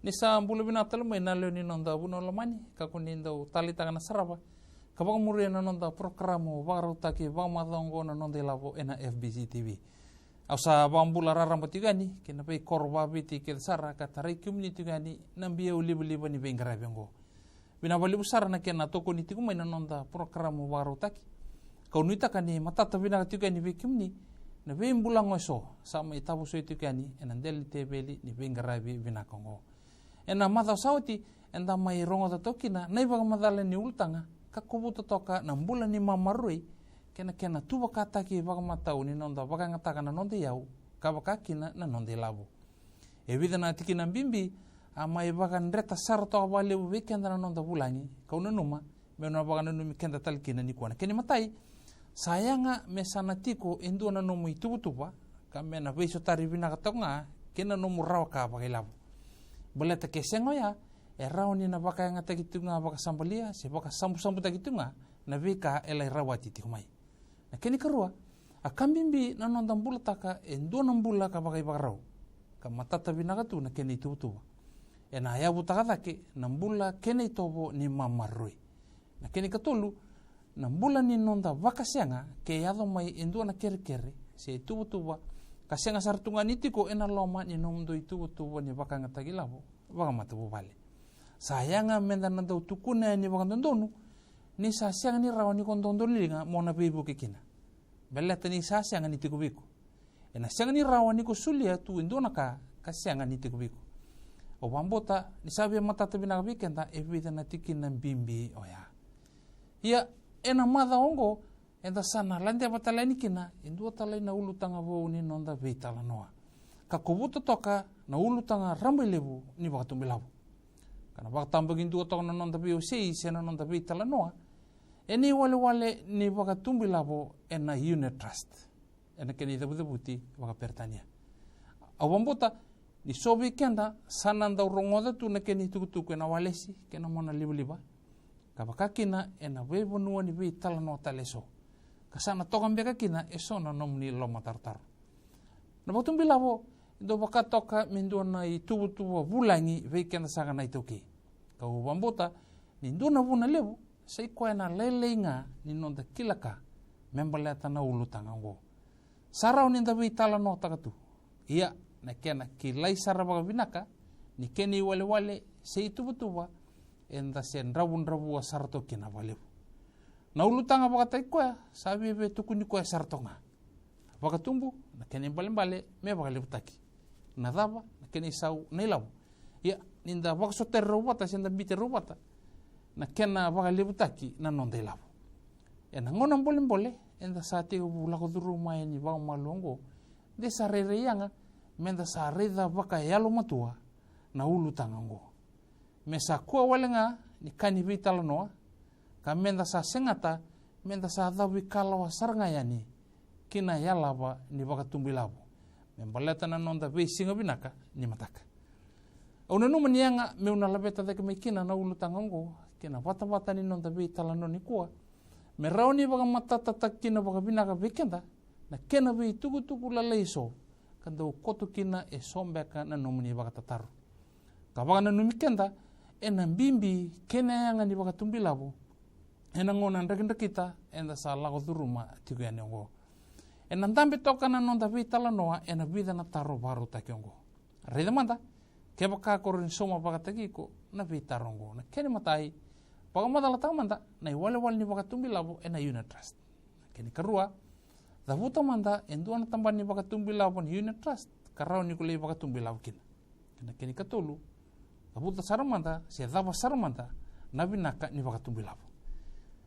Nisa bulu binatal mo inalo ni nonda buno lamani kakunindo tali tangan saraba. Kapag muri na nonda programo baru taki bang matongo na nonda labo ena FBC TV. Asa bambula raram batigani kena pay korba biti kel sara kataray community gani nambiya uli-uli ni bengara bengo. Binabali besar na kena toko ni tikumay na nonda programo baru taki. Kau nuita kani matata binatigani bekumni na bembulang oso sama itabu so itu kani enandel tebeli ni bengara binakongo. Ena mata sauti enda mai rongo tatokina nai baga madala ni ultanga kakubuto toka na mbula ni mamarui kena tuba kata ki baga matau ni nonda baga ngataka na nonde yau kabaka kina na nonde labu evida na tikina bimbi amai baga nreta sarto abale weekend na nonda bulangi kauna numa meuna baga na numi kenda talkina ni kuana keni matai sayanga mesana tiko endo na nomu itubutuba kamena beso taribina katonga kena nomu rawa ka baga labu boleh tekesengo ya erau ni na baka nga tagitunga baka sambalia se baka sambu tagitunga na bika elai rawati ti humai na keni karua akambimbi na nondam bula taka endo nambula ka baka ibarau ka matata binaga tu na keni tu ena ya butaka take nambula keni tobo ni mamarui na keni katolu nambula ni nonda baka sianga ke yado mai endo na kere se tu kasenga sartunga nitiko ena loma ni nomdo itu ni baka ngatagi labo baka matabu bale sayanga menda nanda utukuna ni baka ndonu ni sasyanga ni rawani kondondo linga mona bibu kikina beleta ni sasyanga nitiko biku ena syanga ni rawani ko sulia tu indona ka kasyanga nitiko biku o bambota ni sabi mata tabina bikenda evita na tikina bimbi oya ya ena mada ongo enda sana lande batala ni kina indua tala na ulu tanga bo ni nonda vitala noa kakubuto toka na ulu tanga rambai lebu ni bakatumbi labu kana bakatambo gindu toka na nonda bio sei sena nonda vitala noa eni wale ni bakatumbi labu ena unit trust ena keni debuti baka pertania awambota ni sobi kenda sana nda urongoda tu na keni tukutuku ena walesi kena mona liba kabakakina ena webo nuwa ni vitala noa taleso kasana tokan beka kina eso na nomni loma tartar na botum bilabo do baka toka mindona i tubu bulangi weekend sanga na itoki kau bambota ni ndona buna lebu sei koena lelenga ni nonda kilaka membaleta na ulutanga ngo sarau ni ndawi tala no takatu iya na kena kilai saraba binaka ni keni wale sei tubu enda sen rabu sarto kina balebu na ulutanga baka taikoya sabi be tukuni ko sartonga baka tumbu na kene bale me baka lebutaki na daba na kene sau nelabu ya ninda baka soter robata senda bite robata na kena baka lebutaki na nonde labu ena ngona bole enda sate bula ko duru mai ni baka malongo de sarere yanga menda sareda baka yalo matua na ulutanga ngo mesa ko walenga ni kani vital noa kamenda sa sengata menda sa dawi kalawa sarngayani kina yalaba ni baka tumbilabo membaleta na nonda besinga binaka ni mataka ona no manianga meuna labeta de kina na ulutangongo kina bata ni nonda be talano ni kuwa merauni baka matata takina baka binaka bekenda na kena be tugu laleiso kanda kotu kina e sombeka na nomuni baka tataru kabaka na numikenda ena bimbi kena yanga ni baka tumbilabo ena ngona ndakenda kita enda sala ko duruma tiku ya ngo ena ndambe toka na nonda vitala noa ena vida na taro baru takiongo reda manda ke baka korin soma baka takiko na vitarongo na kene matai baka madala tamanda na wale ni baka tumbilabo ena unit trust kene karua da vuta manda enduana tamban ni baka tumbilabo unit trust karau ni kulei baka tumbilabo kina kene katulu da vuta saramanda se dava saramanda na binaka ni baka tumbilabo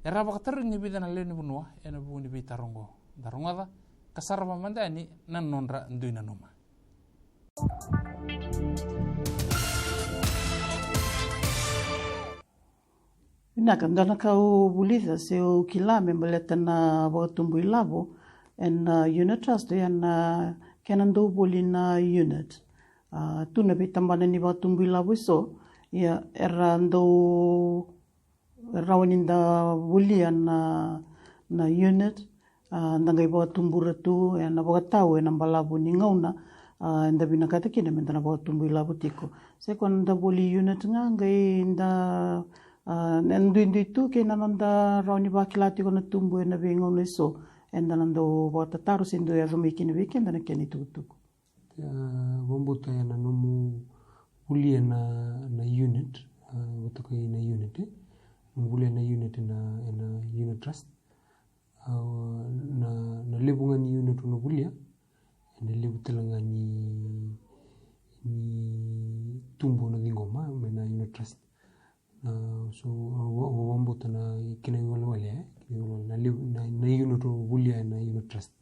era baka tering ni bidana leni bunua ena bu ni bitarongo darongada kasaraba mandani nan nonra nduina numa ina kandana kau bulitha se o kilame maleta na botumbu ilabo en unit trust en kenando bolina unit tuna bitambana ni botumbu ilabo so ya erando rawaninda bulian na unit nangai bawa tumbura tu na bawa tau na balabu ni ngauna Inda binakata kina mentana wakatumbu ilabu tiko. Se kwa nda boli unit nga ngai inda ndu tu ke nanonda rauni bakilati kona tumbu na bingone so enda nando watataru sindo ya rumikini weekend na keni tukutuku. Wambuta ya nanomu ulia na unit, watoka na unit, ulia na unit na unit trust, na lebunga ni unit unubulia, na lebu talanga ni tumbo na dingoma na unit trust. So wambuta na kina wale na unit unubulia na unit trust.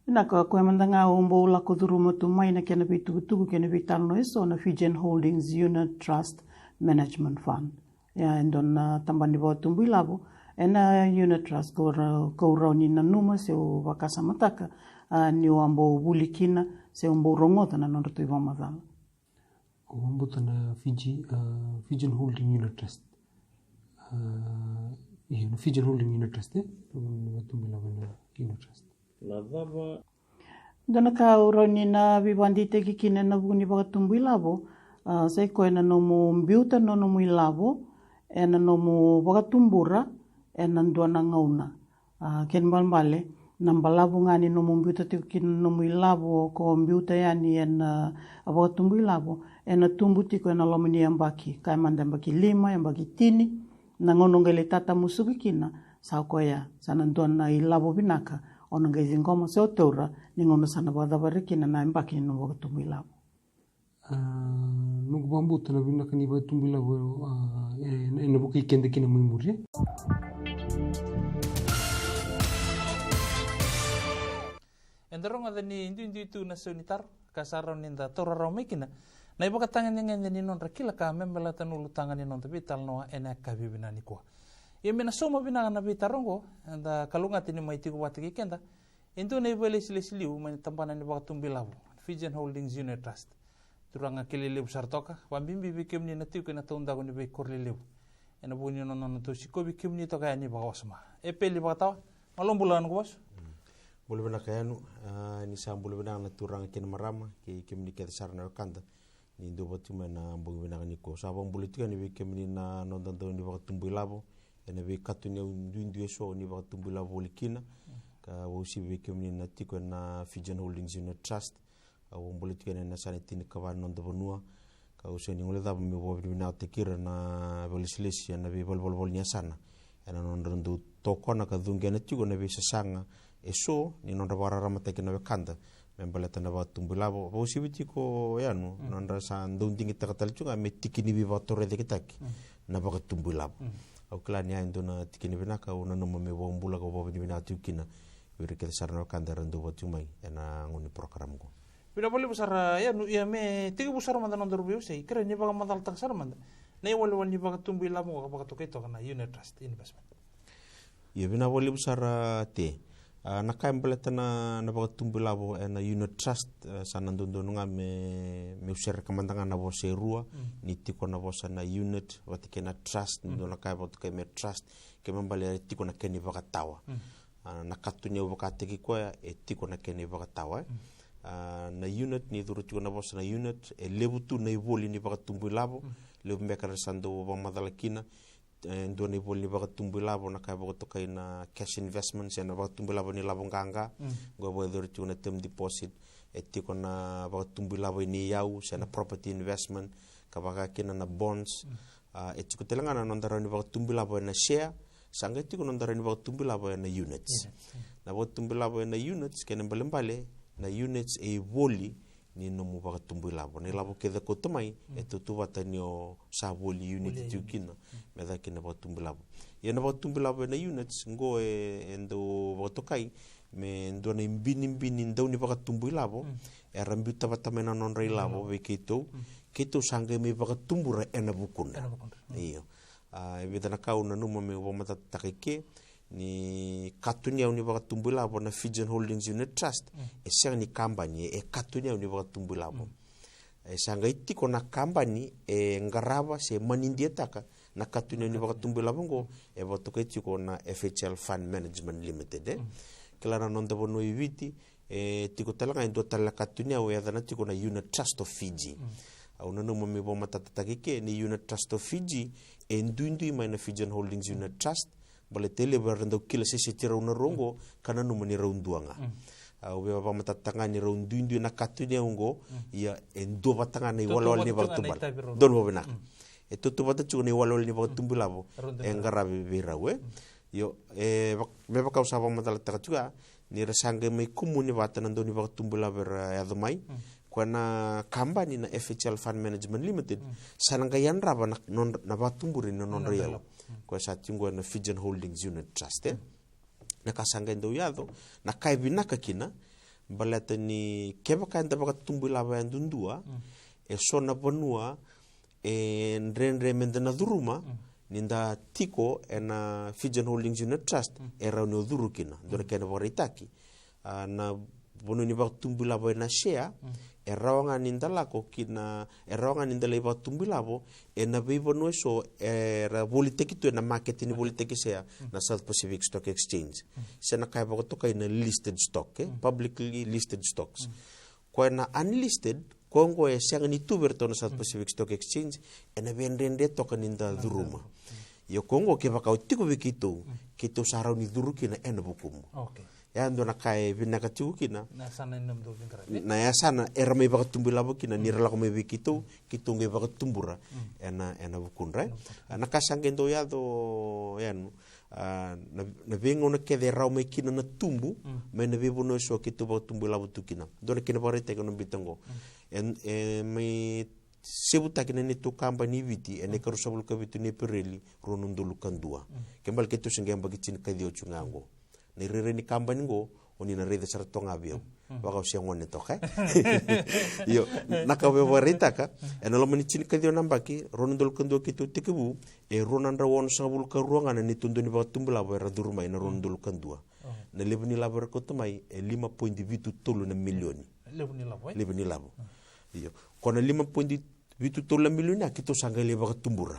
Naka koe mandanga ombo la koduruma tu mai na kena bitu kena bitano eso na Fijian Holdings Unit Trust Management Fund. Ya endon tambani ba tumbu labo ena Unit Trust ko rauni na numa se o wakasa mataka ni ambo bulikina se ombo rongota na nondo tu ivamadala. Ombo na Fijian Holding Unit Trust. Fijian Holding Unit Trust tumbu labo na Unit Trust. Dona ka uroni na vivandi te kikine na buni wakatumbu ilabo, sai koe na nomu mbiuta no nomu ilabo, e na nomu wakatumbura, e na ndua na ngauna. Ken mbale, na mbalabu ngani nomu mbiuta te kikine nomu ilabo, ko mbiuta yani e na wakatumbu ilabo, e na tumbu tiko e na lomini ambaki, kai manda ambaki 5, ambaki 10, na ngonongele tata musuki kina, sao koe ya, sana ndua na ilabo binaka, ona ngai ngoma se otora ni ngona sana bada barikina na mbaki no wakatumbu ilabo. Nuku bambuta na binaka ni wakatumbu ilabo na buki kende kina muimuri. Endaronga dani indu tu na sunitar kasaro ninda tora romekina na iba katangan yang ni non rakila ka membela tanulu tangan ni non tabital no enak ka bibinani ko. Ia mena soma bina na bitarongo anda kalunga tini mai tiku watiki kenda into na iba lesiliu mai tampana ni wakatumbu ilabo Fijian Holdings Unit Trust turanga kilileu sartoka wambimbi bikem ni natiu kena taunda ko ni be korlileu ena bunyo no to siko bikem ni to kaya ni bawasma epeli batawa malombulan ko bos bulu bina kayanu ni sambulu bina na turanga kena marama ke kemni ke sarna kanda ni ndo batuma na mbugi bina ni ko sabon bulu tika ni bikem ni na no ndo ni wakatumbu ilabo ena be katunya ndu so ni wakatumbu ilabo likina ka wosi bikem ni na tiko na Fijian Holdings Unit Trust au politika na sanitini kawan non do bonua ka useni ngole da mi bo bina tekira na legislation na be bol nya sana ena non ndo tokona ka dungena tigo na be sasanga eso ni non barara mateke na kanda membeleta na batumbu labo bo sibitiko yanu non sa ndundingi takatal juga metikini bi vatore de kitaki na batumbu labo au klani ando na tikini binaka una no me bo mbula ko bo bina tukina yuri ke sarna kanda ndo batumai ena ngoni program ko. Bila boleh besar ya nu ya me tiga besar manda nondor biu sei kira ni baga mandal tak sar manda nei wal ni baga tumbu ilamo ka baga tokai to kana Unit Trust investment ya bina boleh besar te na kaim beleta na baga tumbu ilamo na Unit Trust sana ndondo nga me usir kamandanga na bose rua ni tiko na bosa na unit watike na trust ndo na kai bot me trust ke mambale tiko na keni baga tawa na katunya baga teki ko e tiko na keni baga tawa na unit ni duru na bosa na unit e lebutu na iboli ni wakatumbu ilabo lebu mbekara sando wa madalakina ndo na iboli ni wakatumbu ilabo na kai bagotoka na cash investments ya na wakatumbu ilabo ni labo nganga gobo duru na term deposit e tiko na wakatumbu ilabo ni yau sa na property investment kabaka kina na bonds e tiko telangana nondara ni wakatumbu ilabo na share sanga tiko nondara ni wakatumbu ilabo na units na wakatumbu ilabo na units kena mbale na units e woli ni no mu wakatumbu ilabo ni labo ke ko tomai e tutu watani o sa woli unit tukina me da kina wakatumbu ilabo ye na wakatumbu ilabo na units ngo e endo watokai me ndo na mbini ndo ni wakatumbu ilabo e rambuta watamena non ra ilabo ve keto sanga me wakatumbu ra ena bukunda iyo e vidana kauna numa me wo mata takike ni katunya uni wakatumbu ilabo na Fijian Holdings Unit Trust e sanga ni company e katunya uni wakatumbu ilabo e sanga itiko na company e ngaraba se manindia taka na katunya uni wakatumbu ilabo ngo e watoka itiko na FHL Fund Management Limited kila na nonda bono iviti tiko talanga ndo talakatunia o yadana tiko na Unit Trust of Fiji au nanu mami bo matataki ke ni Unit Trust of Fiji enduindu mai na Fijian Holdings Unit Trust bale tele barando kila sisi tira una rongo kana no mani raunduanga au be ba matatanga ni raunduindu na katunia ungo ya endo batanga ni walwal ni bartumbal don bo benak tutu bata chuko ni walwal ni bartumbulabo engarabe birawe yo me ba kausa ba matalata chuka ni rasanga mai kumuni bata nando ni bartumbulabo ya domai kwana company na FHL Fund Management Limited sananga yan raba na batumburi na non real kwa sa tingo na Fijian Holdings Unit Trust na kasanga ndo yado na kai binaka kina balata ni keba kanda baka tumbula ba ndundua sona bonua nrenre mendana duruma ninda tiko na Fijian Holdings Unit Trust era no durukina dona kena boritaki na bono ni baka tumbula ba na share erawanga nindala ko kina erawanga nindala iba tumbilabo na bibo no so era boliteki to na market ni boliteki sea na South Pacific Stock Exchange sena kai ba to kai na listed stock publicly listed stocks ko na unlisted kongo e senga ni tuberto na South Pacific Stock Exchange na vendende to kaninda duruma yo kongo ke ba ka utiko bikito kito sarau ni duruki na bukumu okay ya ndo na kai vinaka tukina na sana nom do vingra na ya sana era me baka tumbula bokina ni rela ko me bikito kitunge baka tumbura ena bukunra na kasange ndo ya do yanu na vengo na ke de rau me kina na tumbu me na vivo no so kitu baka tumbula botukina do na kina barete ko no bitango me sebuta kina ni to company viti ene karu sabul ka vitu ne pereli ronundulu kandua kembal ketu singem bagi cin kadio chungango ni rere ni company go oni na rede sar tonga bio baka usia ngone to ka yo nakawe warita ka ena lo mani cin kadio nambaki ronundulu kandua kitu tikebu ronandra won sabul ka ruangan ni tundu ni ba tumbula ba radurma ina ronundulu kandua na lebni labar ko tomai 5.23 milioni lebni labo iyo kona 5.23 milioni akito sangale baka tumbura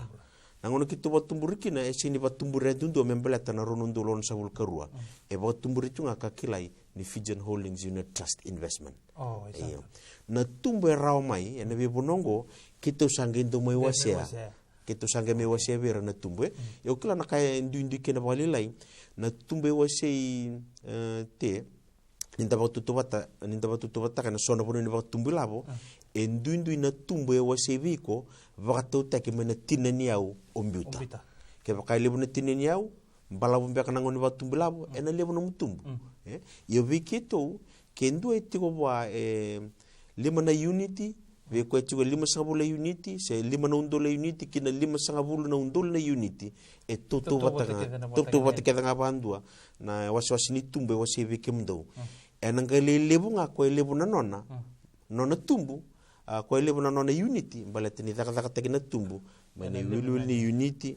nangono kito ba tumburi kina sini ba tumbura dundo membelata na ronundulon sabul karua ba tumburi tunga kakilai ni Fijian Holdings Unit Trust Investment iyo na tumbe rao mai ena be bonongo kito sangendo mai wasia kito sange me wasia bera na tumbe yo kila na kaya ndu kena balilai na tumbe wasia te ninda ba tutubata kana sona bono ni ba tumbulabo endu na tumbe wasia biko vakatauta ke mena tinani au ombuta ke baka lebu na tinani au balabu mbeka nangoni ba tumbulabo ena lebu na mutumbu yo vikito kendo etiko ba lima na unity ve ko etiko lima sabula unity se lima na undola unity kina lima sangabulu na undola na unity toto bata ke nga bandua na waswasi ni tumbe wasi vike mdo enangale lebu nga ko lebu na nona tumbu ko lebu na nona unity baletini daka tegina tumbu mane wilul ni unity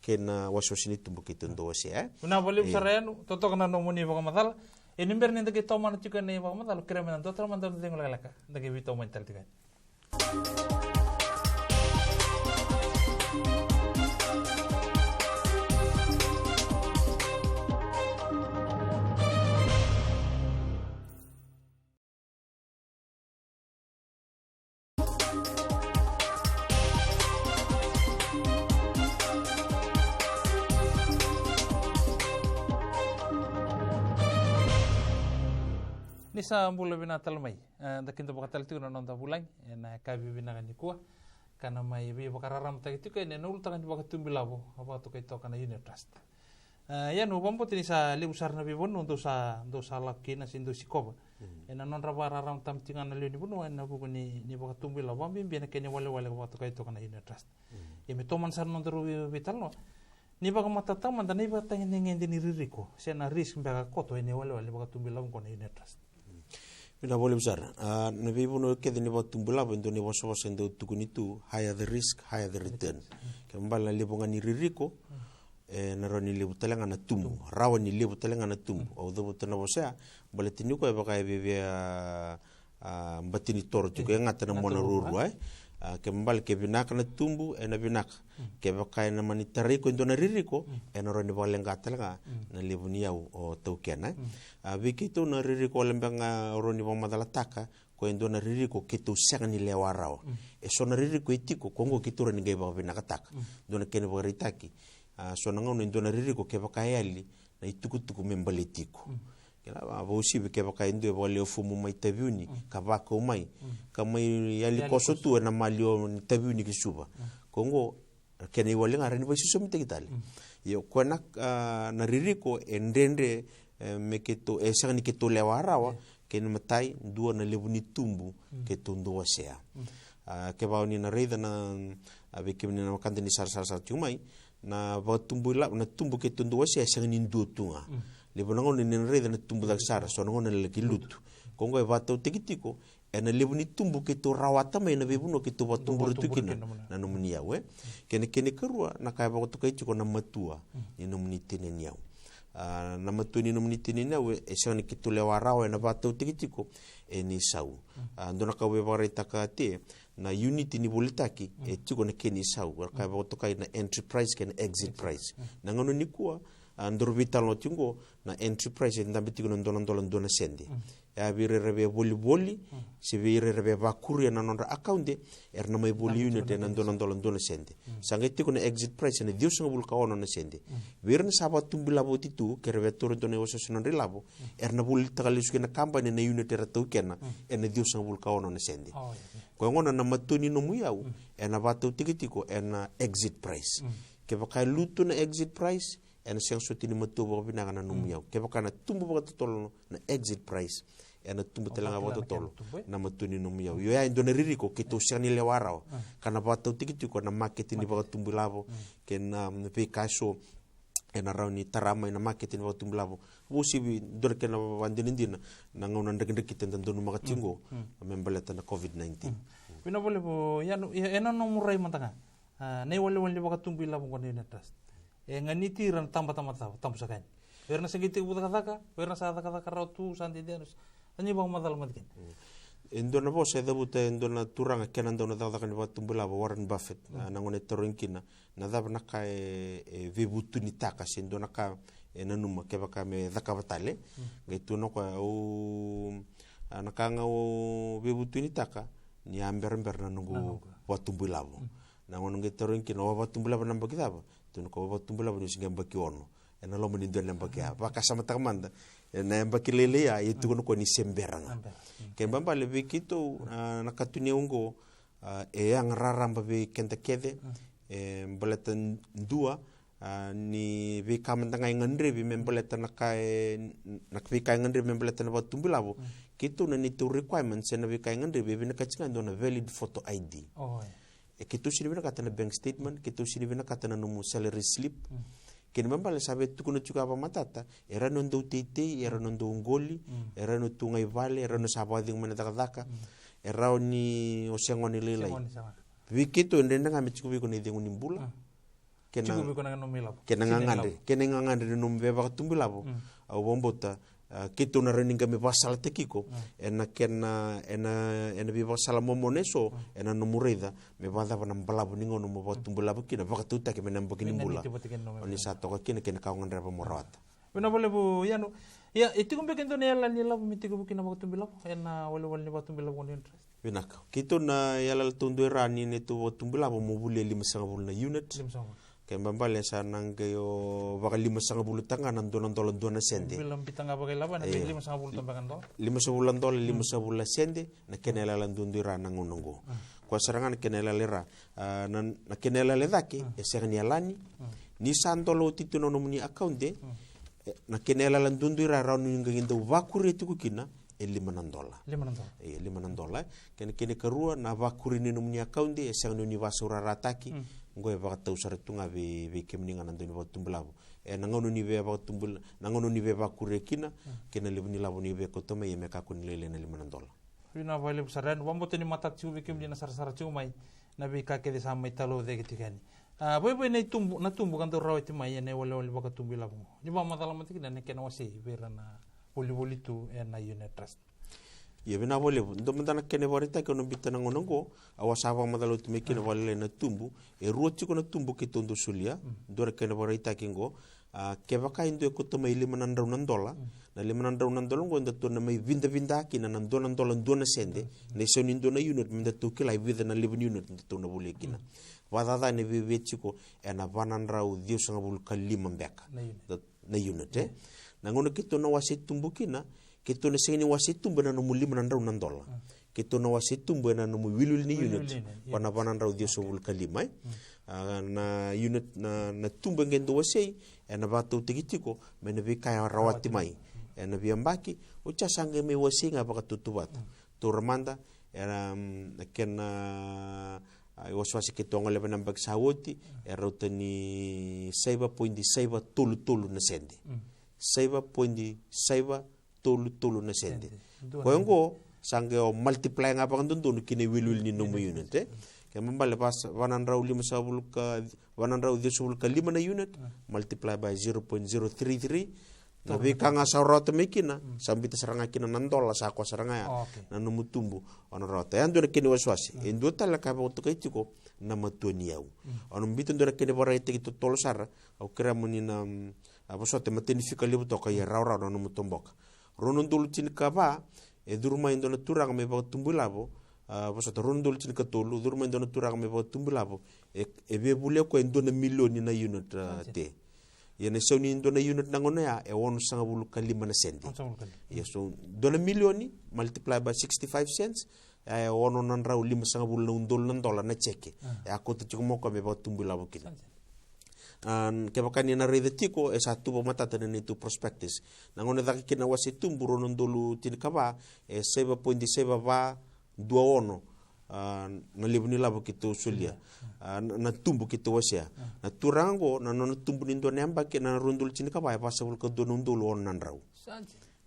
kena waswasi ni tumbu kitundo wasi una boleh sarayanu toto kana no muni baka matal enimber ni ndage tomana chika ne baka matal kremen toto mandar dengol laka ndage bito mental tiga Nisa mbula bina talmai dakinto bakatal tu nonta bulang na kabi bina kan kuah kana mai bi bakararam ta itu kan nul tangan bakatumbilabo apa tu kaito kana Unit Trust ya no bombo tinisa le usar na bibon untuk sa do sala kina sindu sikoba ena non rabararam tam tingan na leni bunu na bu ni bakatumbilabo bim bina kenya wale apa tu kaito kana Unit Trust e me toman sar non teru vital no ni baka matata man ni baka tengen ni ririko sena risk baka koto ini wale bakatumbilabo kana Unit Trust. Bila boleh besar. Nabi pun okey ni buat tumbula bentuk ni was endo tukun itu higher the risk, higher the return. Kembali lebongan ni ririko, naroni lebu telenga na tumbu, rawan ni lebu telenga na tumbu. Audo betul na bosya, boleh tinu ko pakai bebia batini tor juga yang ngata na mona ruru ke mbal ke binaka na tumbu na binaka ke baka na manitariko indona ririko na roni balenga talga na lebunia o tokena vikito na ririko lembanga roni ba madalataka ko indona ririko kitu sagani lewarao so na ririko itiko kongo kitu roni ngai ba binaka taka dona kene ba ritaki so na ngono indona ririko ke baka yali na itukutuku membaletiko kela ba usibe ke baka indo ba le fumu mai tabiuni ka baka umai ka mai yali koso tu na malio tabiuni ki suba kongo kene wale ngara ni basi somite kitale yo kona na ririko endende meketo sagani keto lewarawa ken matai dua na lebuni tumbu keto ndo sea ke ba ni na reida na ave ke ni na makante ni sar tumai na ba tumbu la na tumbu keto ndo sea sagani ndo tunga lebonango ni reda na tumbu da sara so ngo na le kilutu kongo e vato tikitiko ena lebuni tumbu ke to rawata mai na bebuno ke to tumbu tukina na nomunia we kene kerua na kai ba to kai ko na matua ni nomuni teneniau na matua ni nomuni teneniau e sa ni ke to le warao na vato tikitiko e ni sau ndona ka we bare takate na unity ni bolitaki e tiko na keni sau kai ba to kai na enterprise ken exit price na ngono ni kuwa andor vital no tingo na enterprise ndambe tigo ndona sende ya vire rebe boli se vire rebe bakuri na nonda account na mai boli unit na ndona sende sanga tigo na exit price na dios ngabul ka ono na sende vire na sabat tumbila boti tu kerebe toro to negociation on relabo na boli tagalisu na company na unit ra to kena na dios ngabul ka ono na sende ko ngona na matuni no muyau na vatu tikitiko na exit price ke baka lutu na exit price en siang sotini matubo binanga na numiyau ke baka na tumbu baka totolo na exit price na tumbu telanga baka totolo na matuni numiyau yo ya indona ririko ke to siang ni lewarao kana bata tikitiko na market ni baka tumbu labo ke na pe kaso na rauni tarama na market ni baka tumbu labo busi dor ke na bandinindina na ngona ndek kitenda ndonu maka tingo membaleta na covid-19 bina boleh bo ya ena no murai matanga nei wale baka tumbu labo ko ni trust ngani tiran tamba sakan verna segiti buta kata verna sa kata rautu santi dianus ani bang madal matkin indona bos e dabuta indona turanga kenan dona dada kan batumbula Warren Buffett nangone toronkina na dab naka e vibutu ni taka sindona ka enanuma ke baka me daka batale ngaitu no ko o nakanga o vibutu ni taka ni amber na nungu batumbula nangone toronkina o batumbula namba kitaba tun ko ba tumbula bani singa mbaki ono ena lo mani ndel mbaki apa kasama takamanda ena mbaki lele ya itu ko ni semberanga ken bamba le vikito na katuni ungo e ang raramba be kente kede mbaletan dua ni be kamantanga ngandre be mbaletan nakai nakvika ngandre be mbaletan ba tumbula bo kito na ni to requirements na be kai ngandre be na kachinga ndona valid photo ID kitu sini bina kata na bank statement kitu sini bina kata na numu salary slip kini bamba le sabe tu kuno chuka apa matata era nondo tete era nondo ngoli era no tungai vale era no sabading mana takadaka era ni osiangoni lelai wikitu ndenda ngame chuku biko ni dengu nimbula kena ngangande no mbeba tumbula bo au bombota kitu na rening kami basal tekiko ena bi basal momoneso ena no mureda me bada bana mbalabu ningo no motumbula bukina bakatuta ke menam bukini mbula oni sato ka kina kaungan reba morawata bena boleh bu ya no ya itu kumbe kento ne yalla ni labu mitiko bukina batumbula ena wale batumbula bon interest binaka kitu na yalla tundu rani ne to batumbula mo bule 5 na unit kembamba le sanang kayo baka 5 tanga nandon dona sende bilang pitanga bagai laba na 5 tambakan do 5 dola 5 sende na kenela landundira nangunungu kwa sarangan kenela lera na kenela ledaki eserni alani ni santolo tituno nomuni account na kenela landundira raunu ngindo vakuri tukukina $5 $5 kene karua na vakuri ni nomuni account eserni univasura rataki ngoe baka tau saratunga be kemninga nandoni ba tumbulabo nangono ni be ba tumbul nangono ni be ba kurekina kena lebuni labo ni be kotome ye meka kun lele na $5 Rina vale saran wambote ni mata tiu be kemni na sar tiu mai na be ka ke de samai talo de kitikani boy nei tumbu na tumbu kan to rawati mai ne wale baka tumbulabo ni ba matala matik na kena wasi be rana boli tu na unit trust Ia vina vole ndo mantana kene varita ke no bitana ngonongo awa sava madalo tume kene vale na tumbu e ruoti ko na tumbu ke tondo sulia dore kene varita ke ngo ke vaka indo ko to mai $500 na $500 ngo ndo to na mai vinda ki na $2 ndona sende ne so ni ndona unit menda to kila vida na 11 unit ndo to na vole kina wadada ne vechiko ena vanandra u dio sanga bul kalima mbeka na unit na ngono ke to na wase tumbu kina kito na sini wasitumbu na numu $500 kito na wasitumbu na numu wilul ni unit wana $500 dia sobul kalima na unit na tumbu ngendo wasei na batu tigitiko mena vika rawati mai na viambaki ucha sange me wasei ngapa katutu batu to ramanda era kena waswasi kito ngale benambak sawoti era utani 7.7 tulu na sende 7.7 tolu na sende koengo sange o multiply ngapa kan dundun kine wilul ni numu unit ke mambale pas 150 ka 150 ka 5 na unit multiply by 0.033 na vika nga sa rota mekina sambita saranga kina $9 sa ko saranga ya na numu tumbu ona rota ya ndore kine waswasi endo tala ka ba to kaitiko na matoni yau ona mbito ndore kine variety to tolo sara au kira muni na apa sote matenifika libu to ka ya raura no numu tomboka ronon dulu cini kaba durma indo na turang me ba tumbulabo pasat ronon dulu cini katolu durma indo na turang me ba tumbulabo be bule ko indo na milioni na unit te yene soni indo na unit nangono ya wonu sanga bulu kalima na sendi so dona milioni multiply by 65 cents wonu nan raw lima sanga bulu na undol na $1 na cheke ko to chiko moko me ba tumbulabo kina kebakani na redetiko satu pematatan itu prospektus nangone daki kina wasi tumbu ronon dulu tinikaba 7.7 ba 2 ono na libuni labo kito sulia na tumbu kito wasia na turango na non tumbu nindo namba kina rundul tinikaba pasabul ko donon dulu on nandrau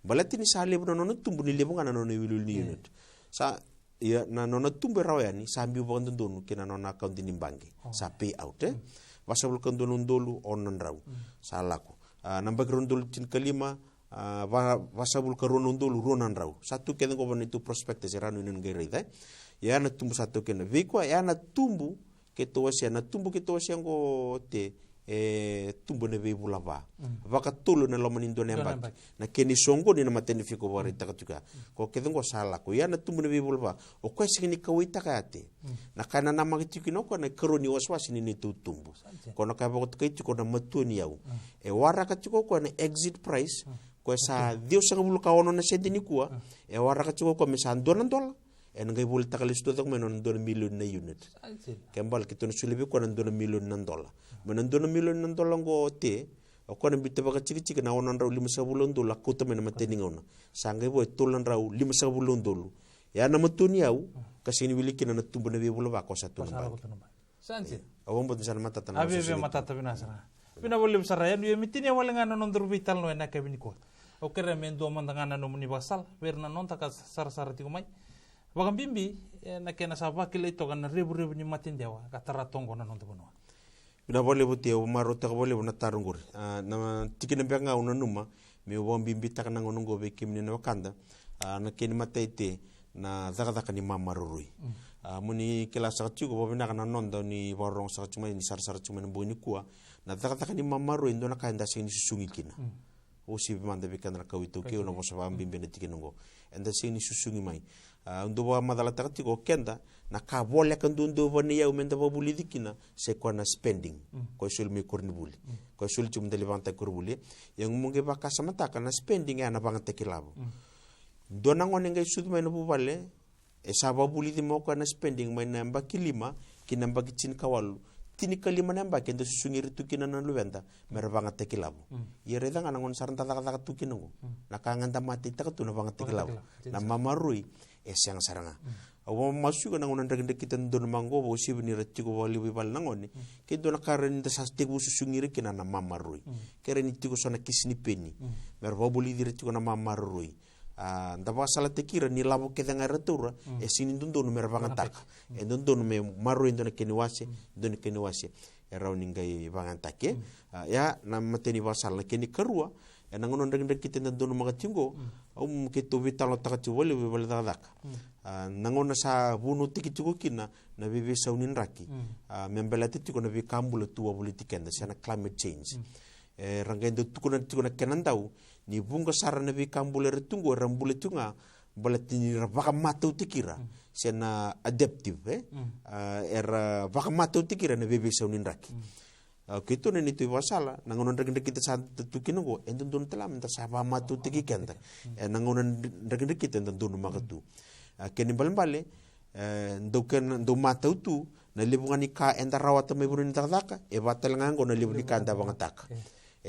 balatini sa libu non tumbu ni libu ngana non wilul ni unit sa ya na non tumbu rawani sambi bo donu kina non account ni bangi sa pay out wasabul kandolun dolu onan raw salaku nambag rondol tin kalima wasabul karonon dolu ronan raw satu keden ko itu prospektus erano inen gerida ya na tumbu satu kena viko ya na tumbu ketuasia ngo te tumbu ne vebulava vaka tulu na lomanindo nembak na keni songo ni na matenifiko warita katuka ko keden ko salaku ya na tumbu ne vebulava o ko sigini kawita kate na kana na magitikino ko na kroni waswasi ni tumbu ko na ka bakot kay ko na matuni yaw wara katiko ko na exit price ko sa dio sa bulu ka ono na sendini kuwa wara katiko ko mesan $2 en ngay bul takalis to tak menon $2 million na unit kembal kito na sulibi ko na $2 million na $1 menon $2 million na $1 ngo te o ko na bitte baka chiki na onon raw $5 $1 ko to men mateni ngona sangay boy tulan raw $5 $1 ya na matuni yaw kasi ni wiliki na tumbu na bibula ba ko sa tunang sansi awon bod sana matata na abi matata binasara bina bolim saraya nu mitini walenga non durbital no na kabini ko o kere men do mandanga no muni basal verna non taka sar ti ko mai wagan bimbi na kena saba kile to kan ribu ni matin dewa katara tongo na non tono bina bole buti o maro ta bole na tarungur na tikina benga una numa me o bimbi ta kana ngongo be kimni na wakanda na keni mataite na daga ni mamarui muni kila sakchu ko bina kana nonda ni warong sakchu ni sar chuma ni boni kuwa na daga ni mamarui ndo na kaenda sini susungi kina o si manda be kana kawito ke una bosa bimbi na tikinongo enda sini susungi mai ndo ba madala takati ko kenda na ka bole kan ndo vani ya umenda ba buli dikina se ko na spending ko sul mi korni buli ko sul chum de levanta kurbuli yang munge ba kasamata kana spending ya na bangate kilabo dona ngone ngai sud mai no bubale sa ba buli di mo ko na spending mai na ba kilima kinamba kicin kawalu tini kalima namba kendo susungiri tukina na luwenda mer bangate kilabo yere danga ngon saranta taka tukinongo na kanganda mati takatu na bangate kilabo na mamarui yang saranga awo masu kana ngonan regende kita don mango bo sibni retiko wali bal nangoni ke don karen da saste bu susungiri kina na mamarui keren itiko sona kisni peni mer bobuli di retiko na mamarui ndaba sala tekira ni labo ke danga retura sini don mer bangantak don me marui don keni wase era uningai bangantake ya na mateni wasal keni kerua nangonon dek kita nandun magatingo kito vitalo takachubole bibale takadaka nangona sa bunu tikichugo kina na bibi saunin raki membela titiko na vikambula tua politikenda sana climate change rangendo tukuna kenandau ni bunga sara na vikambula retungo rambule tunga balatini baka matau tikira sana adaptive era baka matau tikira na bibi saunin raki kito na nito iwasala nangonon dek kita sa tukinungo endun telam ta sa matau tikikenda nangonon dek kita endun magatu keni bale ndo matau tu na libungan ika enda rawata may burin takdaka batal ngango na libun ika enda bangataka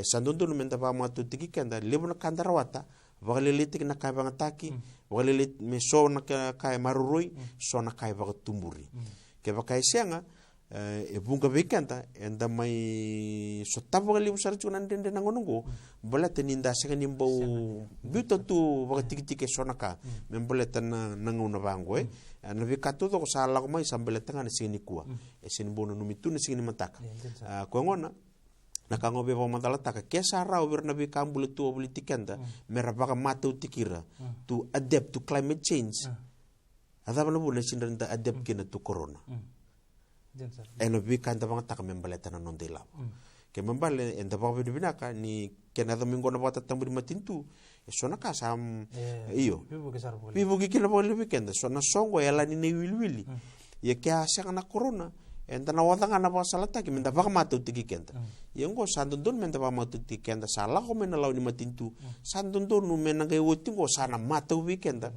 sandun menta ba matau tikikenda libun kanda rawata bagalilitik na kay bangataki bagalilit me so na kay marurui so na kay bagatumburi ke bakay sianga bunga bekanta enda may sotabo gali usar chunan dende nangonongo bala teninda sengani mbau buto tu bagatikitike sonaka membeleta nanguna bango na vikato to sala ko mai sambeleta ngana singini kuwa sin bono numitu na singini mataka ko ngona nakango be ba mandala taka kesa raw ber na bi kambule tu politikanda merabaka matu tikira to adapt to climate change adaba no bune sindanda adapt kina to corona eno bi kanda bang tak membeleta na nondela ke membale enda ba bi binaka ni kena domingo na bata tamburi matintu sona ka sam iyo bibu ki kila bole weekend sona songo yala ni wilwili ye ke asa na corona enda na wadanga na basalata ki menda ba matu tikikenda yengo sandundun menda ba matu tikikenda sala ko mena law ni matintu sandundun no mena ga wotingo sana matu weekend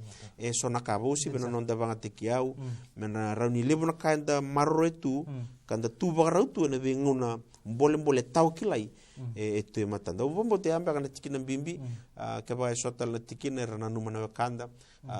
sona ka bo si bena nonda banga tikiau mena rauni lebuna kanda marroetu kanda tu ba rautu na vinguna mbole tau kilai etu matanda ubombo te amba kana tikina bimbi ke ba sotal tikina rana numana kanda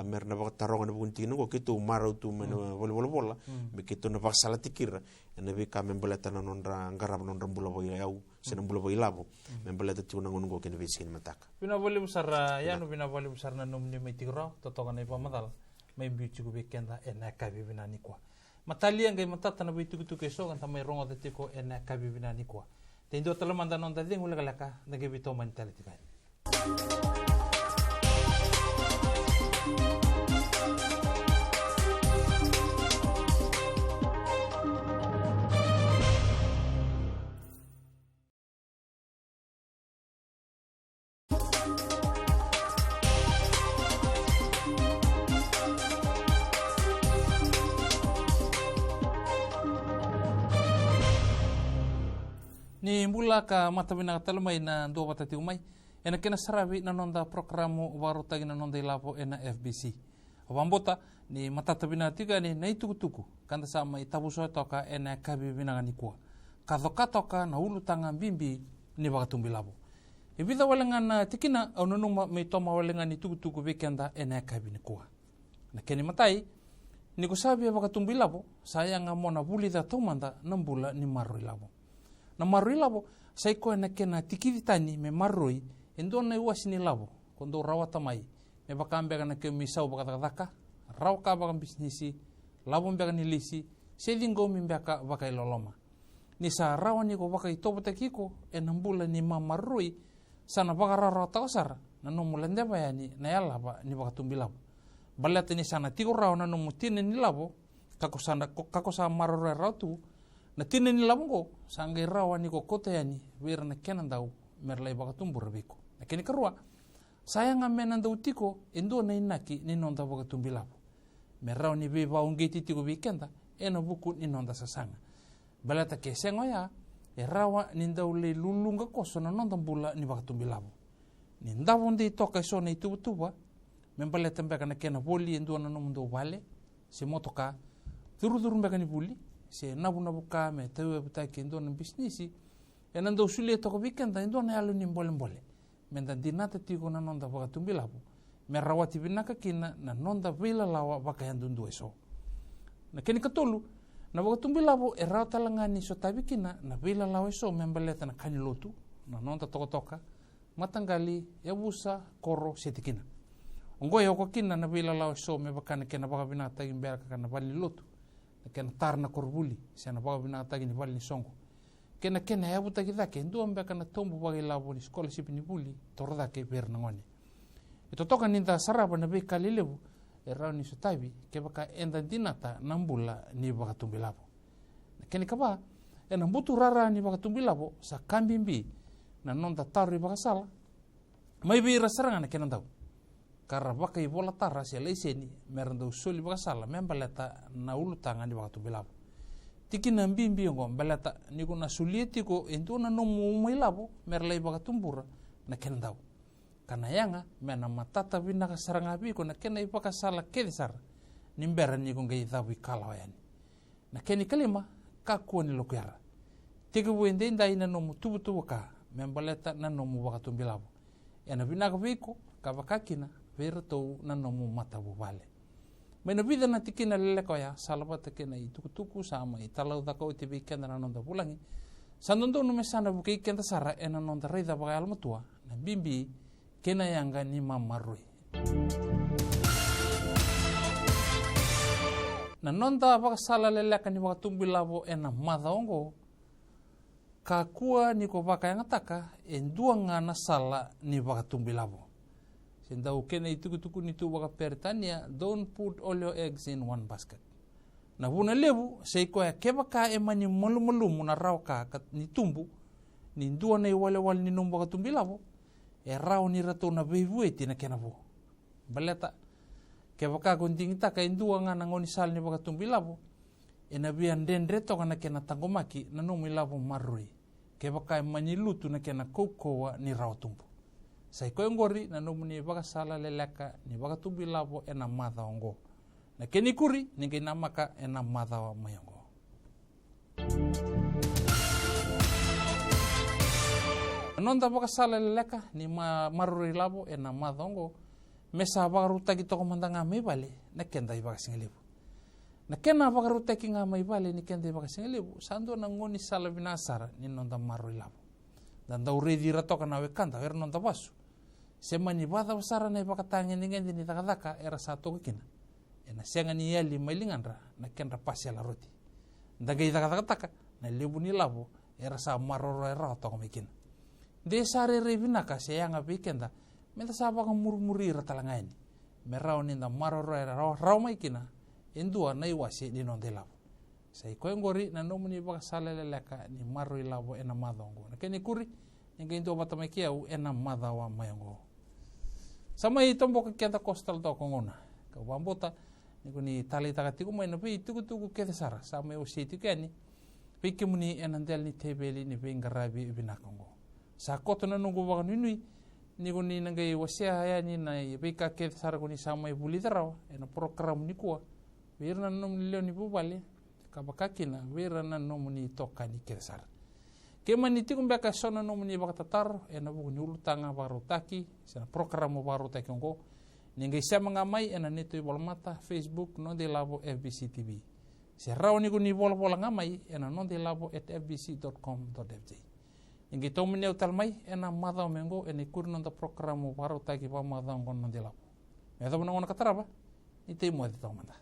merna ba taronga na buntin ko kitu marau tu mena bola be kitu na ba sala tikira na be ka membeleta na nondra ngarab nondra bulo boy yau senam bulo boy labo membeleta tu nangon ko ken visin mataka bina bole besar ya no bina bole besar na num ni metigro totokan ai pamadal mai biuchi ko bekenda ena ka bibina ni kwa matali ang matata na bitu ke so kan tamay rongo de tiko ena ka bibina ni kwa tendo talamanda non da ding ulagalaka nagibito mentality ba ni mula ka matabina katalmay na ndo batati umay ena kena sarabi na nonda programo baru tagi na nonda ilapo ena FBC wambota ni matatabina tiga ni na itukutuku kanda sama itabuso toka ena kabibina ngani kwa kathoka toka na ulu tanga bimbi ni bagatumbi labo ibida walengan tikina au nunuma me toma walengan itukutuku weekenda ena kabini kwa na keni matai ni kusabi bagatumbi labo sayang amona buli da tomanda nambula ni marui labo na marui labo sai ko na kena tikitani me marui endo na wasini labo kondo rawata mai me bakambe kana ke misau bakataka raw ka bakam bisnisi labo mbega ni lisi sedingo mimbeka bakai loloma ni sa rawani ko bakai tobata kiko enambula ni mamarui sana bagarara tausar na no mulende bayani na yalla ba ni bakatumbi labo balata ni sana tigo raw na no mutine ni labo kako sa marore ratu na tine ni labongo sangai rawa ni ko kota yani wer na kenan daw merlai bakatumbu rabiko na keni karua sayang amena daw tiko endo na inaki ni nonda bakatumbi labo merraw ni be baungeti tiko bikenda eno buku ni nonda sasanga balata ke sengoya rawa ni daw le lulunga koso na nonda bula ni bakatumbi labo ni ndawon di toka so na itubutuba membaleta mbeka na kena boli endo na nomundo vale se motoka turu mbeka ni buli se nabu ka me tawe buta kendo na bisnisi enando sulie to weekend endo na alu ni mbole menda dinata tigo na nonda bakatumbi labo me rawati binaka kina na nonda vila lawa baka yandundu eso na keni katolu na bakatumbi labo raw talangani so tabikina na vila lawa eso membaleta na kanilotu na nonda toka matangali yabusa koro setikina ongoy ko kina na vila lawa eso me baka na kena baka binata gimbera kana bali lotu ken tarna korbuli sana bawa binata gini bali songo kena ya buta kita ke ndu ambe kana tombu bagi labo ni scholarship ni buli torda ke ber nangoni ito toka ninta saraba na be kalilebu era ni sutabi ke baka enda dinata nambula ni baka tumbi labo keni kaba ena butu rara ni baka tumbi labo sa kambimbi na nonta taru baka sala mai bi rasaranga na kena tau karra baka i bola tarra si leiseni merando soli baka sala membaleta na ulu tanga ni baka tumbi labo tiki na mbimbi ngo balata ni ko na sulieti ko ento na no mai labo merlai baka tumbura na kena tau kana yanga mena matata bina ka saranga bi ko na kena i baka sala kedisar nimbera ni ko ngai tabu kala yani na keni kalima ka ko ni lokera tiki wende ndai na no tubu ka membaleta na no baka tumbi labo ena bina ka biko ka baka kina verto na no mata bale mena vida na tikina lele ko ya salaba tekena i tuku sama i talau da ko tibi kenda na nonda pulangi sandondo no mesana bukai kenda sara ena nonda reida baka almatua na bimbi kena yanga ni mamarui na nonda baka sala lele ka ni baka tumbi labo ena madaongo ka kua ni ko baka yang taka enduanga na sala ni baka tumbi labo sendau kena itu ni tu baka pertania don't put all your eggs in one basket na buna lebu sei ko ya kebaka emani mulu na rau ka ni tumbu ni dua nei wale ni numba ka tumbi labo e rau ni rato na bevueti na kena bo baleta kebaka gunting ta ka indua nga ngoni sal ni baka tumbi labo e na bian dendre to kana kena tangomaki na numi labo marui kebaka emani lutu na kena kokoa ni rau tumbu sai ko ngori na no muni baka sala lelaka ni baka tumbi labo ena mata ongo na keni kuri ni kena maka ena mata wa mayongo nonda baka sala lelaka ni maruri labo ena mata ongo mesa baka ruta ki toko mandanga me bale na kenda baka singelebu na kena baka ruta ki nga me bale ni kenda baka singelebu sando na ngoni sala binasara ni nonda maruri labo dan da uredi rato kana wekanta er nonda basu sema ni bata besara na ipakatangi ni ngendi ni takataka era satu kina ena sianga ni yali mailinganra na kenra pasya la roti ndaga takataka na lebu ni labo era sa maroro era to komikin de sare revinaka sianga pikenda menta saba ka murmuri ratalangaini merao ni nda maroro era rao maikina endua na iwasi ni nonde labo sai ko ngori na no muni baka salele leka ni maroi labo ena madongo na keni kuri ngendo batamakia u ena madawa mayongo sama i tombo ka kenta coastal to kongona ka wambota ni tali takati ko mai na pi tuku ke sara sama o siti kani piki muni enandel ni tebeli ni bingarabi binakongo sa koto na nungu wa nui ni nangai wasia ya ni na pika ke sara ko ni sama i bulitarawa ena program ni kuwa wirna nom leo ni bubale ka bakakina wirna nom ni toka ni ke sara ke maniti kumbe ka sona no muni baka tatar ena bu nyulu tanga baru taki sana program baru taki ngo ningai sama ngamai ena nitu bol mata Facebook no de labo FBC TV se rawni ku ni bol ngamai ena no de labo @fbc.com.fj ningai to muni utal mai ena mada mengo ena kurno da program baru taki pa mada ngo no de labo edo no kataraba ite mo de to manda